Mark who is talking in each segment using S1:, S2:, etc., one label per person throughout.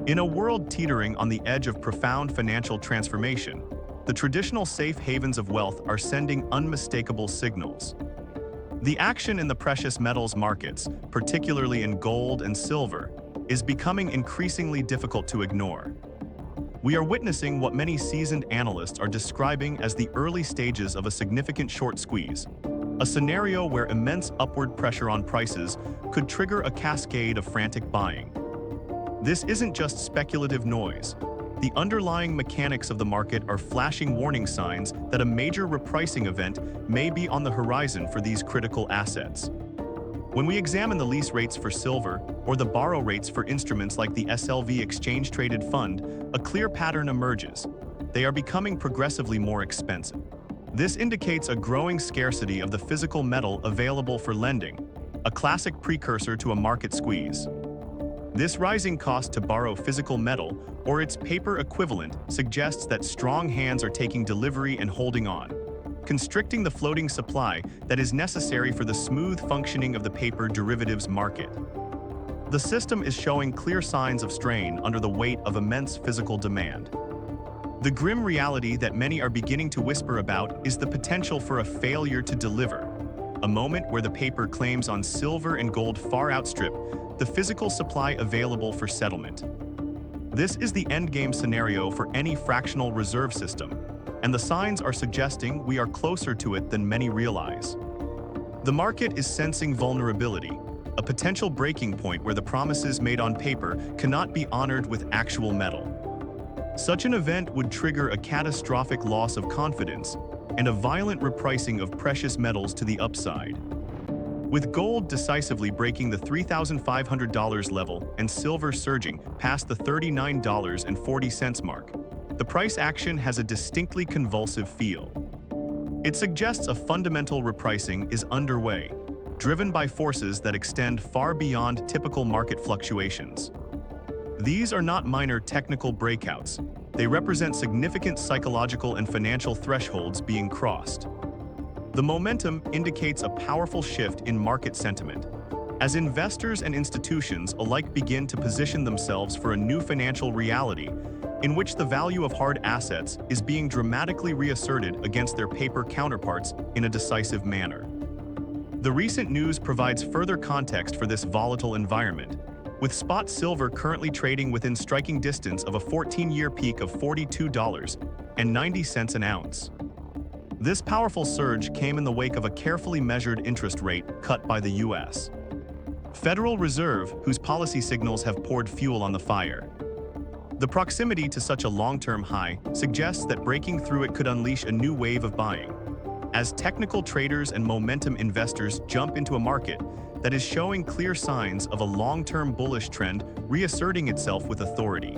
S1: In a world teetering on the edge of profound financial transformation, the traditional safe havens of wealth are sending unmistakable signals. The action in the precious metals markets, particularly in gold and silver, is becoming increasingly difficult to ignore. We are witnessing what many seasoned analysts are describing as the early stages of a significant short squeeze, a scenario where immense upward pressure on prices could trigger a cascade of frantic buying. This isn't just speculative noise. The underlying mechanics of the market are flashing warning signs that a major repricing event may be on the horizon for these critical assets. When we examine the lease rates for silver or the borrow rates for instruments like the SLV exchange-traded fund, a clear pattern emerges. They are becoming progressively more expensive. This indicates a growing scarcity of the physical metal available for lending, a classic precursor to a market squeeze. This rising cost to borrow physical metal, or its paper equivalent, suggests that strong hands are taking delivery and holding on, constricting the floating supply that is necessary for the smooth functioning of the paper derivatives market. The system is showing clear signs of strain under the weight of immense physical demand. The grim reality that many are beginning to whisper about is the potential for a failure to deliver, a moment where the paper claims on silver and gold far outstrip the physical supply available for settlement. This is the endgame scenario for any fractional reserve system, and the signs are suggesting we are closer to it than many realize. The market is sensing vulnerability, a potential breaking point where the promises made on paper cannot be honored with actual metal. Such an event would trigger a catastrophic loss of confidence and a violent repricing of precious metals to the upside. With gold decisively breaking the $3,500 level and silver surging past the $39.40 mark, the price action has a distinctly convulsive feel. It suggests a fundamental repricing is underway, driven by forces that extend far beyond typical market fluctuations. These are not minor technical breakouts. They represent significant psychological and financial thresholds being crossed. The momentum indicates a powerful shift in market sentiment, as investors and institutions alike begin to position themselves for a new financial reality in which the value of hard assets is being dramatically reasserted against their paper counterparts in a decisive manner. The recent news provides further context for this volatile environment, with spot silver currently trading within striking distance of a 14-year peak of $42.90 an ounce. This powerful surge came in the wake of a carefully measured interest rate cut by the U.S. Federal Reserve, whose policy signals have poured fuel on the fire. The proximity to such a long-term high suggests that breaking through it could unleash a new wave of buying, as technical traders and momentum investors jump into a market that is showing clear signs of a long-term bullish trend reasserting itself with authority.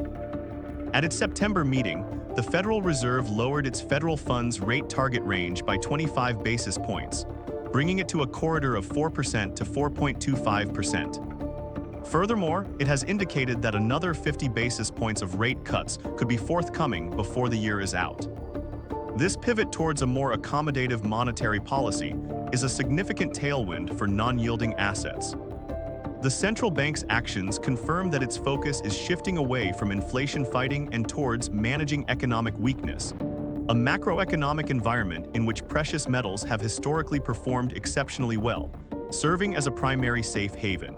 S1: At its September meeting, the Federal Reserve lowered its federal funds rate target range by 25 basis points, bringing it to a corridor of 4% to 4.25%. Furthermore, it has indicated that another 50 basis points of rate cuts could be forthcoming before the year is out. This pivot towards a more accommodative monetary policy is a significant tailwind for non-yielding assets. The central bank's actions confirm that its focus is shifting away from inflation fighting and towards managing economic weakness, a macroeconomic environment in which precious metals have historically performed exceptionally well, serving as a primary safe haven.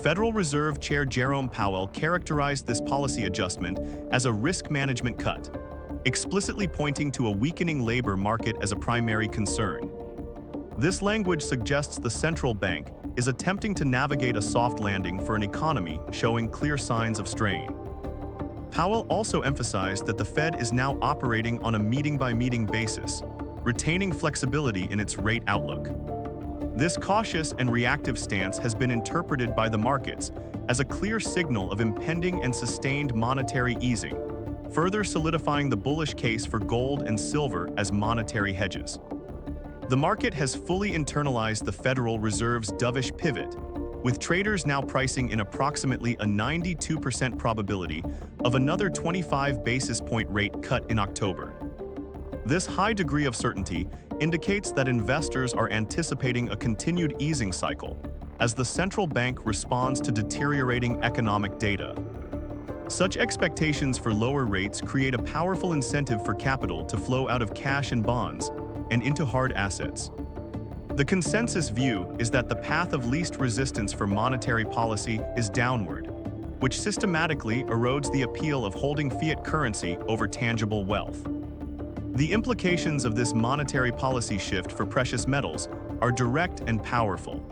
S1: Federal Reserve Chair Jerome Powell characterized this policy adjustment as a risk management cut, explicitly pointing to a weakening labor market as a primary concern. This language suggests the central bank is attempting to navigate a soft landing for an economy showing clear signs of strain. Powell also emphasized that the Fed is now operating on a meeting-by-meeting basis, retaining flexibility in its rate outlook. This cautious and reactive stance has been interpreted by the markets as a clear signal of impending and sustained monetary easing, further solidifying the bullish case for gold and silver as monetary hedges. The market has fully internalized the Federal Reserve's dovish pivot, with traders now pricing in approximately a 92% probability of another 25 basis point rate cut in October. This high degree of certainty indicates that investors are anticipating a continued easing cycle as the central bank responds to deteriorating economic data. Such expectations for lower rates create a powerful incentive for capital to flow out of cash and bonds and into hard assets. The consensus view is that the path of least resistance for monetary policy is downward, which systematically erodes the appeal of holding fiat currency over tangible wealth. The implications of this monetary policy shift for precious metals are direct and powerful.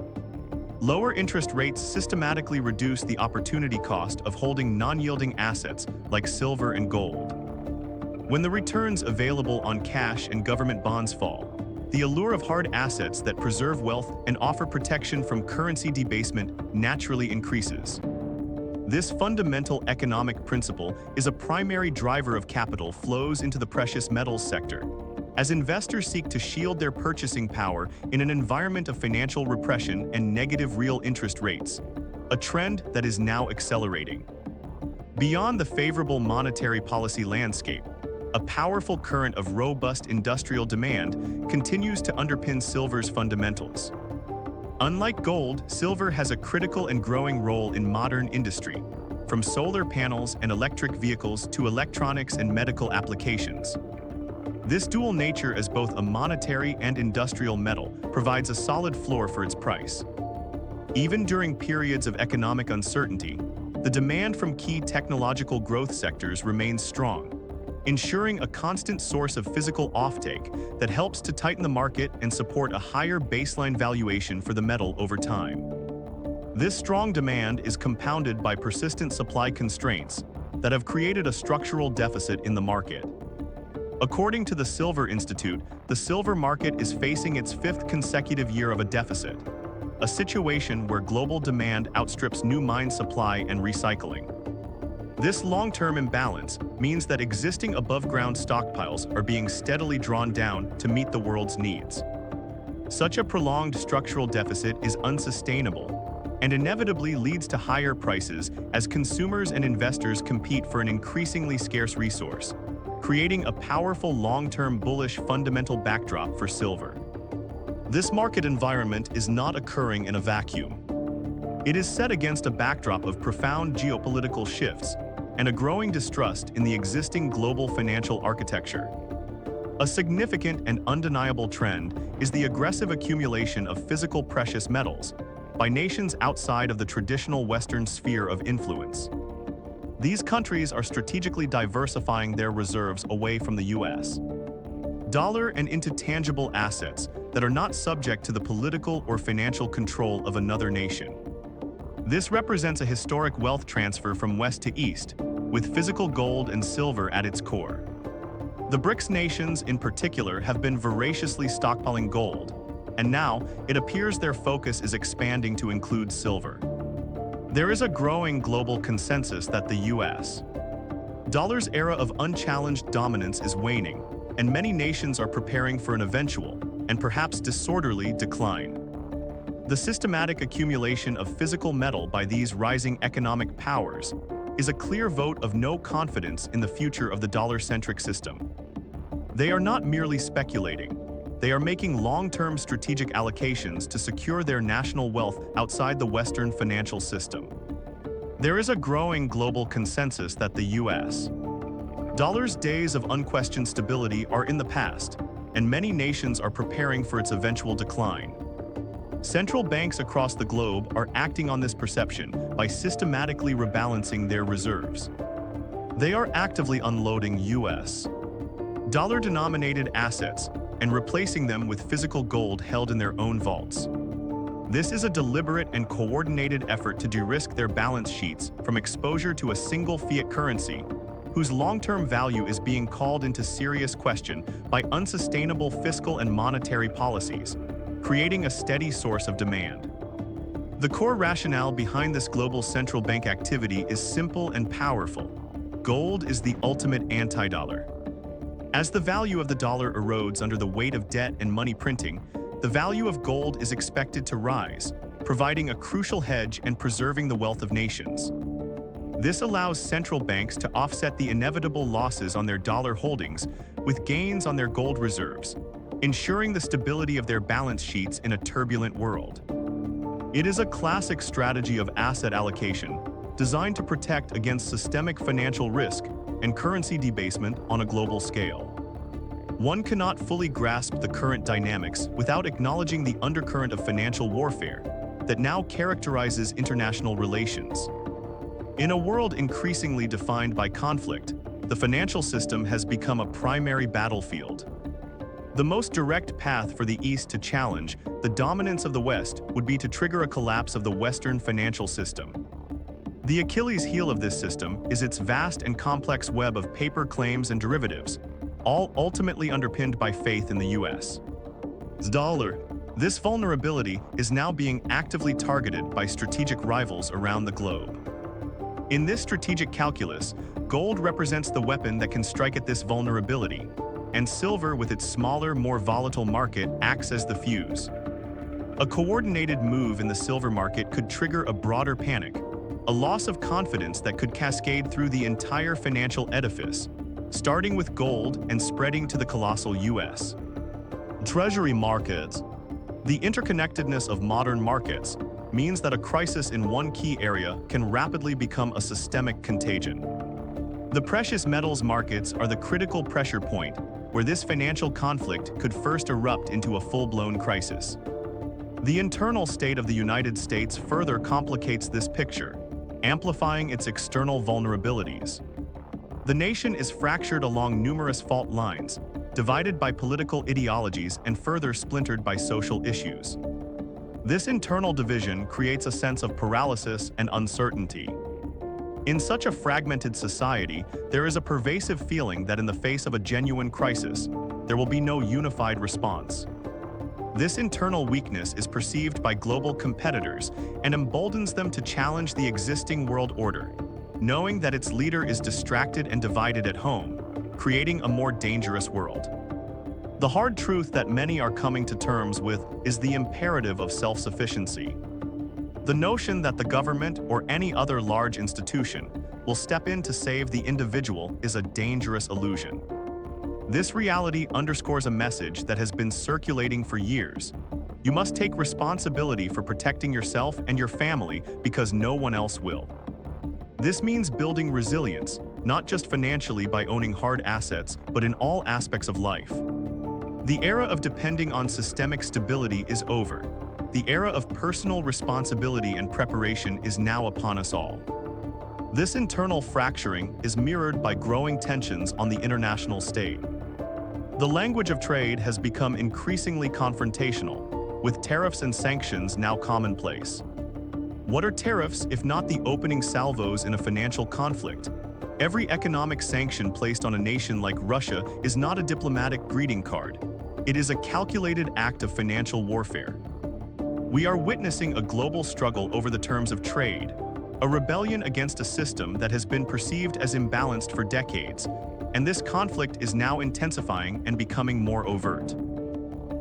S1: Lower interest rates systematically reduce the opportunity cost of holding non-yielding assets like silver and gold. When the returns available on cash and government bonds fall, the allure of hard assets that preserve wealth and offer protection from currency debasement naturally increases. This fundamental economic principle is a primary driver of capital flows into the precious metals sector, as investors seek to shield their purchasing power in an environment of financial repression and negative real interest rates, a trend that is now accelerating. Beyond the favorable monetary policy landscape, a powerful current of robust industrial demand continues to underpin silver's fundamentals. Unlike gold, silver has a critical and growing role in modern industry, from solar panels and electric vehicles to electronics and medical applications. This dual nature as both a monetary and industrial metal provides a solid floor for its price. Even during periods of economic uncertainty, the demand from key technological growth sectors remains strong, ensuring a constant source of physical offtake that helps to tighten the market and support a higher baseline valuation for the metal over time. This strong demand is compounded by persistent supply constraints that have created a structural deficit in the market. According to the Silver Institute, the silver market is facing its fifth consecutive year of a deficit, a situation where global demand outstrips new mine supply and recycling. This long-term imbalance means that existing above-ground stockpiles are being steadily drawn down to meet the world's needs. Such a prolonged structural deficit is unsustainable and inevitably leads to higher prices as consumers and investors compete for an increasingly scarce resource, creating a powerful long-term bullish fundamental backdrop for silver. This market environment is not occurring in a vacuum. It is set against a backdrop of profound geopolitical shifts and a growing distrust in the existing global financial architecture. A significant and undeniable trend is the aggressive accumulation of physical precious metals by nations outside of the traditional Western sphere of influence. These countries are strategically diversifying their reserves away from the US dollar and into tangible assets that are not subject to the political or financial control of another nation. This represents a historic wealth transfer from west to east, with physical gold and silver at its core. The BRICS nations in particular have been voraciously stockpiling gold, and now it appears their focus is expanding to include silver. There is a growing global consensus that the US dollar's era of unchallenged dominance is waning, and many nations are preparing for an eventual, and perhaps disorderly, decline. The systematic accumulation of physical metal by these rising economic powers is a clear vote of no confidence in the future of the dollar-centric system. They are not merely speculating. They are making long-term strategic allocations to secure their national wealth outside the Western financial system. There is a growing global consensus that the US dollar's days of unquestioned stability are in the past, and many nations are preparing for its eventual decline. Central banks across the globe are acting on this perception by systematically rebalancing their reserves. They are actively unloading US dollar-denominated assets and replacing them with physical gold held in their own vaults. This is a deliberate and coordinated effort to de-risk their balance sheets from exposure to a single fiat currency, whose long-term value is being called into serious question by unsustainable fiscal and monetary policies, creating a steady source of demand. The core rationale behind this global central bank activity is simple and powerful. Gold is the ultimate anti-dollar. As the value of the dollar erodes under the weight of debt and money printing, the value of gold is expected to rise, providing a crucial hedge and preserving the wealth of nations. This allows central banks to offset the inevitable losses on their dollar holdings with gains on their gold reserves, ensuring the stability of their balance sheets in a turbulent world. It is a classic strategy of asset allocation, designed to protect against systemic financial risk and currency debasement on a global scale. One cannot fully grasp the current dynamics without acknowledging the undercurrent of financial warfare that now characterizes international relations. In a world increasingly defined by conflict, the financial system has become a primary battlefield. The most direct path for the East to challenge the dominance of the West would be to trigger a collapse of the Western financial system. The Achilles heel of this system is its vast and complex web of paper claims and derivatives, all ultimately underpinned by faith in the U.S. dollar. This vulnerability is now being actively targeted by strategic rivals around the globe. In this strategic calculus, gold represents the weapon that can strike at this vulnerability, and silver, with its smaller, more volatile market, acts as the fuse. A coordinated move in the silver market could trigger a broader panic, a loss of confidence that could cascade through the entire financial edifice, starting with gold and spreading to the colossal U.S. Treasury markets. The interconnectedness of modern markets means that a crisis in one key area can rapidly become a systemic contagion. The precious metals markets are the critical pressure point where this financial conflict could first erupt into a full-blown crisis. The internal state of the United States further complicates this picture, amplifying its external vulnerabilities. The nation is fractured along numerous fault lines, divided by political ideologies and further splintered by social issues. This internal division creates a sense of paralysis and uncertainty. In such a fragmented society, there is a pervasive feeling that in the face of a genuine crisis, there will be no unified response. This internal weakness is perceived by global competitors and emboldens them to challenge the existing world order, knowing that its leader is distracted and divided at home, creating a more dangerous world. The hard truth that many are coming to terms with is the imperative of self-sufficiency. The notion that the government or any other large institution will step in to save the individual is a dangerous illusion. This reality underscores a message that has been circulating for years. You must take responsibility for protecting yourself and your family because no one else will. This means building resilience, not just financially by owning hard assets, but in all aspects of life. The era of depending on systemic stability is over. The era of personal responsibility and preparation is now upon us all. This internal fracturing is mirrored by growing tensions on the international stage. The language of trade has become increasingly confrontational, with tariffs and sanctions now commonplace. What are tariffs if not the opening salvos in a financial conflict? Every economic sanction placed on a nation like Russia is not a diplomatic greeting card. It is a calculated act of financial warfare. We are witnessing a global struggle over the terms of trade, a rebellion against a system that has been perceived as imbalanced for decades, and this conflict is now intensifying and becoming more overt.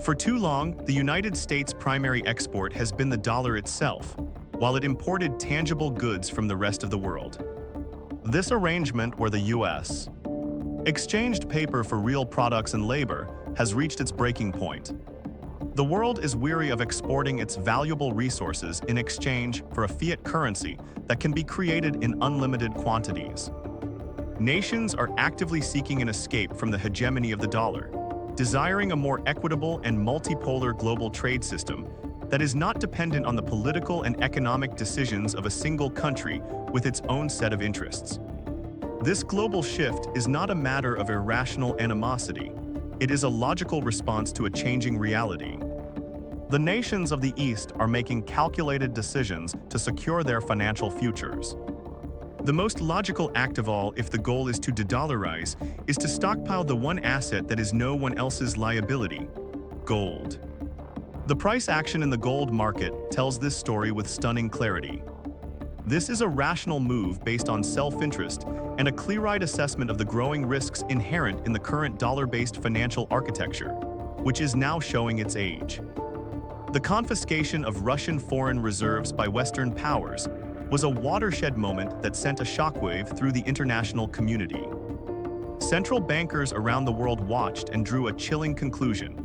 S1: For too long, the United States' primary export has been the dollar itself, while it imported tangible goods from the rest of the world. This arrangement, where the U.S. exchanged paper for real products and labor, has reached its breaking point. The world is weary of exporting its valuable resources in exchange for a fiat currency that can be created in unlimited quantities. Nations are actively seeking an escape from the hegemony of the dollar, desiring a more equitable and multipolar global trade system that is not dependent on the political and economic decisions of a single country with its own set of interests. This global shift is not a matter of irrational animosity. It is a logical response to a changing reality. The nations of the East are making calculated decisions to secure their financial futures. The most logical act of all, if the goal is to de-dollarize, is to stockpile the one asset that is no one else's liability: gold. The price action in the gold market tells this story with stunning clarity. This is a rational move based on self-interest and a clear-eyed assessment of the growing risks inherent in the current dollar-based financial architecture, which is now showing its age. The confiscation of Russian foreign reserves by Western powers was a watershed moment that sent a shockwave through the international community. Central bankers around the world watched and drew a chilling conclusion.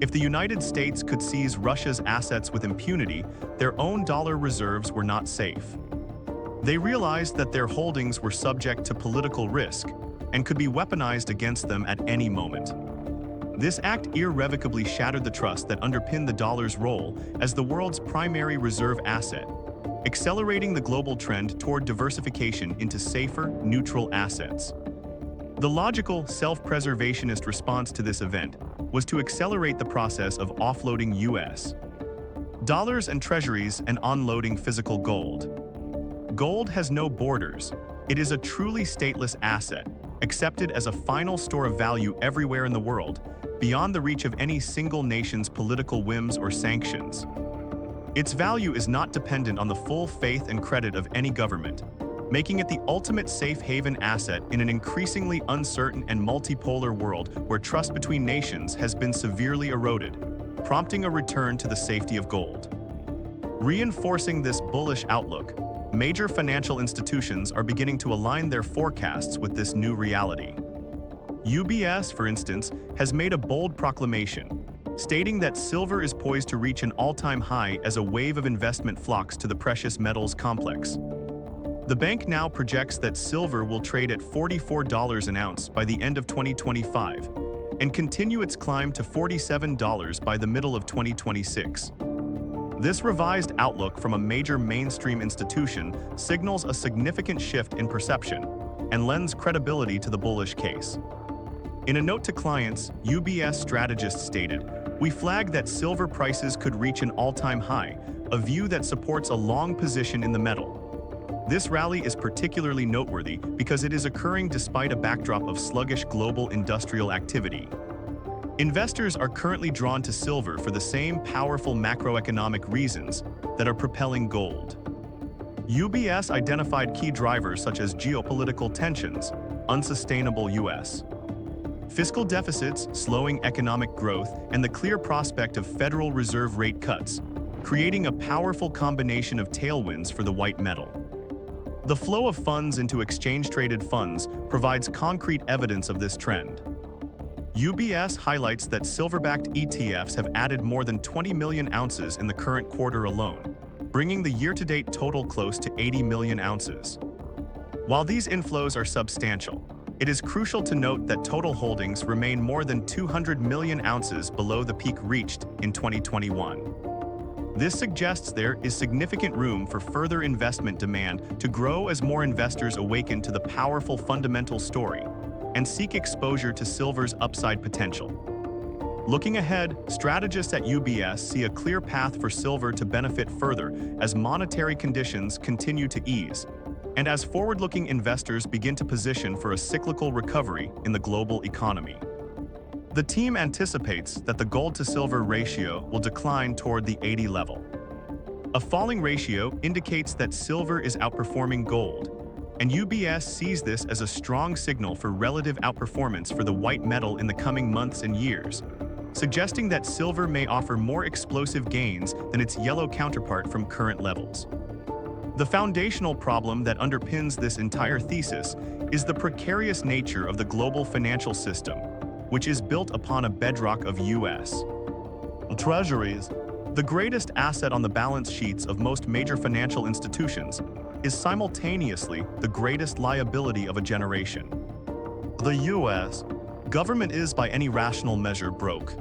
S1: If the United States could seize Russia's assets with impunity, their own dollar reserves were not safe. They realized that their holdings were subject to political risk and could be weaponized against them at any moment. This act irrevocably shattered the trust that underpinned the dollar's role as the world's primary reserve asset, accelerating the global trend toward diversification into safer, neutral assets. The logical, self-preservationist response to this event was to accelerate the process of offloading U.S. dollars and treasuries and unloading physical gold. Gold has no borders. It is a truly stateless asset, accepted as a final store of value everywhere in the world, beyond the reach of any single nation's political whims or sanctions. Its value is not dependent on the full faith and credit of any government, making it the ultimate safe haven asset in an increasingly uncertain and multipolar world where trust between nations has been severely eroded, prompting a return to the safety of gold. Reinforcing this bullish outlook, major financial institutions are beginning to align their forecasts with this new reality. UBS, for instance, has made a bold proclamation, stating that silver is poised to reach an all-time high as a wave of investment flocks to the precious metals complex. The bank now projects that silver will trade at $44 an ounce by the end of 2025 and continue its climb to $47 by the middle of 2026. This revised outlook from a major mainstream institution signals a significant shift in perception and lends credibility to the bullish case. In a note to clients, UBS strategists stated, "We flag that silver prices could reach an all-time high, a view that supports a long position in the metal." This rally is particularly noteworthy because it is occurring despite a backdrop of sluggish global industrial activity. Investors are currently drawn to silver for the same powerful macroeconomic reasons that are propelling gold. UBS identified key drivers such as geopolitical tensions, unsustainable U.S. fiscal deficits, slowing economic growth, and the clear prospect of Federal Reserve rate cuts, creating a powerful combination of tailwinds for the white metal. The flow of funds into exchange-traded funds provides concrete evidence of this trend. UBS highlights that silver-backed ETFs have added more than 20 million ounces in the current quarter alone, bringing the year-to-date total close to 80 million ounces. While these inflows are substantial, it is crucial to note that total holdings remain more than 200 million ounces below the peak reached in 2021. This suggests there is significant room for further investment demand to grow as more investors awaken to the powerful fundamental story and seek exposure to silver's upside potential. Looking ahead, strategists at UBS see a clear path for silver to benefit further as monetary conditions continue to ease, and as forward-looking investors begin to position for a cyclical recovery in the global economy. The team anticipates that the gold-to-silver ratio will decline toward the 80 level. A falling ratio indicates that silver is outperforming gold, and UBS sees this as a strong signal for relative outperformance for the white metal in the coming months and years, suggesting that silver may offer more explosive gains than its yellow counterpart from current levels. The foundational problem that underpins this entire thesis is the precarious nature of the global financial system, which is built upon a bedrock of U.S. Treasuries. The greatest asset on the balance sheets of most major financial institutions is simultaneously the greatest liability of a generation. The U.S. government is by any rational measure broke.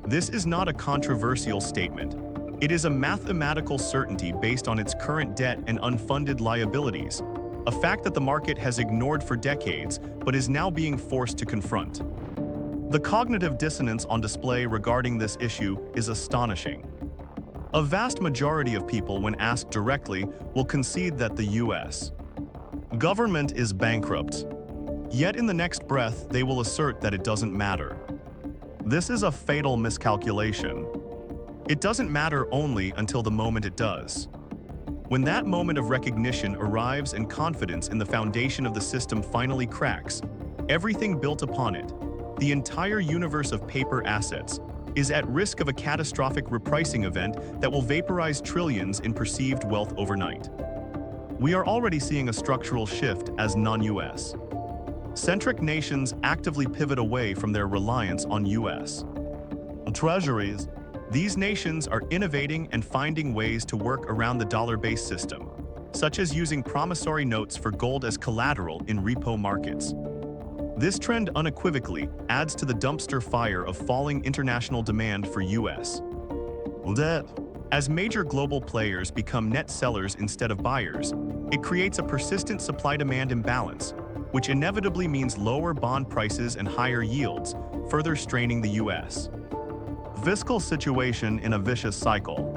S1: This is not a controversial statement. It is a mathematical certainty based on its current debt and unfunded liabilities, a fact that the market has ignored for decades but is now being forced to confront. The cognitive dissonance on display regarding this issue is astonishing. A vast majority of people, when asked directly, will concede that the U.S. government is bankrupt. Yet in the next breath, they will assert that it doesn't matter. This is a fatal miscalculation. It doesn't matter only until the moment it does. When that moment of recognition arrives and confidence in the foundation of the system finally cracks, everything built upon it, the entire universe of paper assets, is at risk of a catastrophic repricing event that will vaporize trillions in perceived wealth overnight. We are already seeing a structural shift as non-U.S. centric nations actively pivot away from their reliance on U.S. treasuries. These nations are innovating and finding ways to work around the dollar-based system, such as using promissory notes for gold as collateral in repo markets. This trend unequivocally adds to the dumpster fire of falling international demand for U.S. debt. As major global players become net sellers instead of buyers, it creates a persistent supply-demand imbalance, which inevitably means lower bond prices and higher yields, further straining the U.S. fiscal situation in a vicious cycle.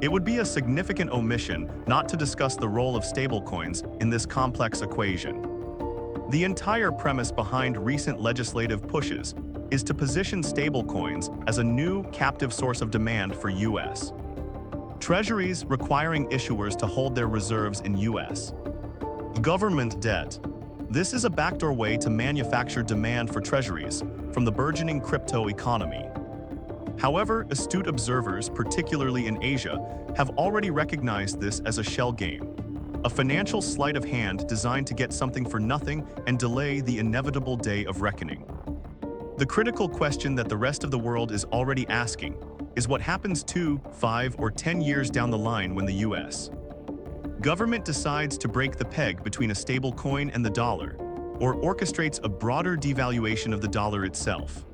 S1: It would be a significant omission not to discuss the role of stablecoins in this complex equation. The entire premise behind recent legislative pushes is to position stablecoins as a new captive source of demand for U.S. Treasuries, requiring issuers to hold their reserves in U.S. government debt. This is a backdoor way to manufacture demand for treasuries from the burgeoning crypto economy. However, astute observers, particularly in Asia, have already recognized this as a shell game, a financial sleight of hand designed to get something for nothing and delay the inevitable day of reckoning. The critical question that the rest of the world is already asking is what happens 2, 5, or 10 years down the line when the U.S. government decides to break the peg between a stable coin and the dollar, or orchestrates a broader devaluation of the dollar itself.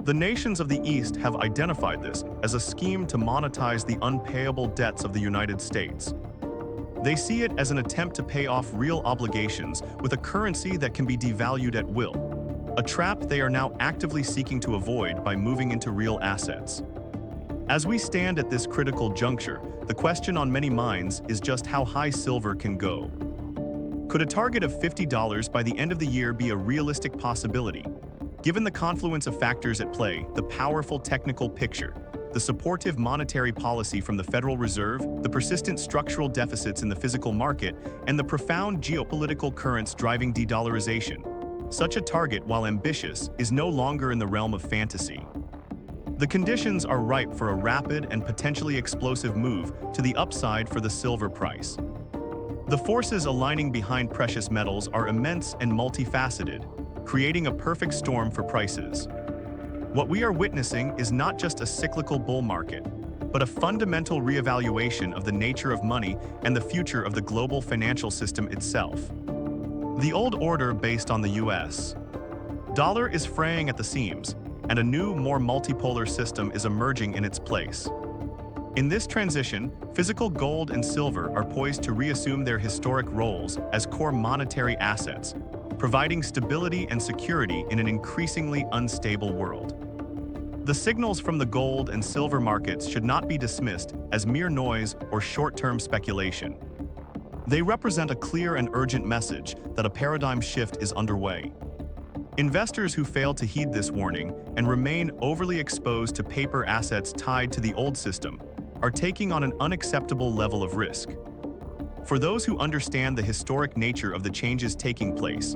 S1: The nations of the East have identified this as a scheme to monetize the unpayable debts of the United States. They see it as an attempt to pay off real obligations with a currency that can be devalued at will, a trap they are now actively seeking to avoid by moving into real assets. As we stand at this critical juncture, the question on many minds is just how high silver can go. Could a target of $50 by the end of the year be a realistic possibility? Given the confluence of factors at play, the powerful technical picture, the supportive monetary policy from the Federal Reserve, the persistent structural deficits in the physical market, and the profound geopolitical currents driving de-dollarization, such a target, while ambitious, is no longer in the realm of fantasy. The conditions are ripe for a rapid and potentially explosive move to the upside for the silver price. The forces aligning behind precious metals are immense and multifaceted, creating a perfect storm for prices. What we are witnessing is not just a cyclical bull market, but a fundamental reevaluation of the nature of money and the future of the global financial system itself. The old order based on the U.S. dollar is fraying at the seams, and a new, more multipolar system is emerging in its place. In this transition, physical gold and silver are poised to reassume their historic roles as core monetary assets, providing stability and security in an increasingly unstable world. The signals from the gold and silver markets should not be dismissed as mere noise or short-term speculation. They represent a clear and urgent message that a paradigm shift is underway. Investors who fail to heed this warning and remain overly exposed to paper assets tied to the old system are taking on an unacceptable level of risk. For those who understand the historic nature of the changes taking place,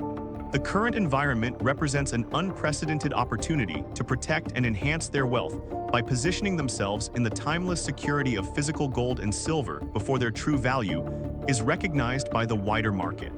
S1: the current environment represents an unprecedented opportunity to protect and enhance their wealth by positioning themselves in the timeless security of physical gold and silver before their true value is recognized by the wider market.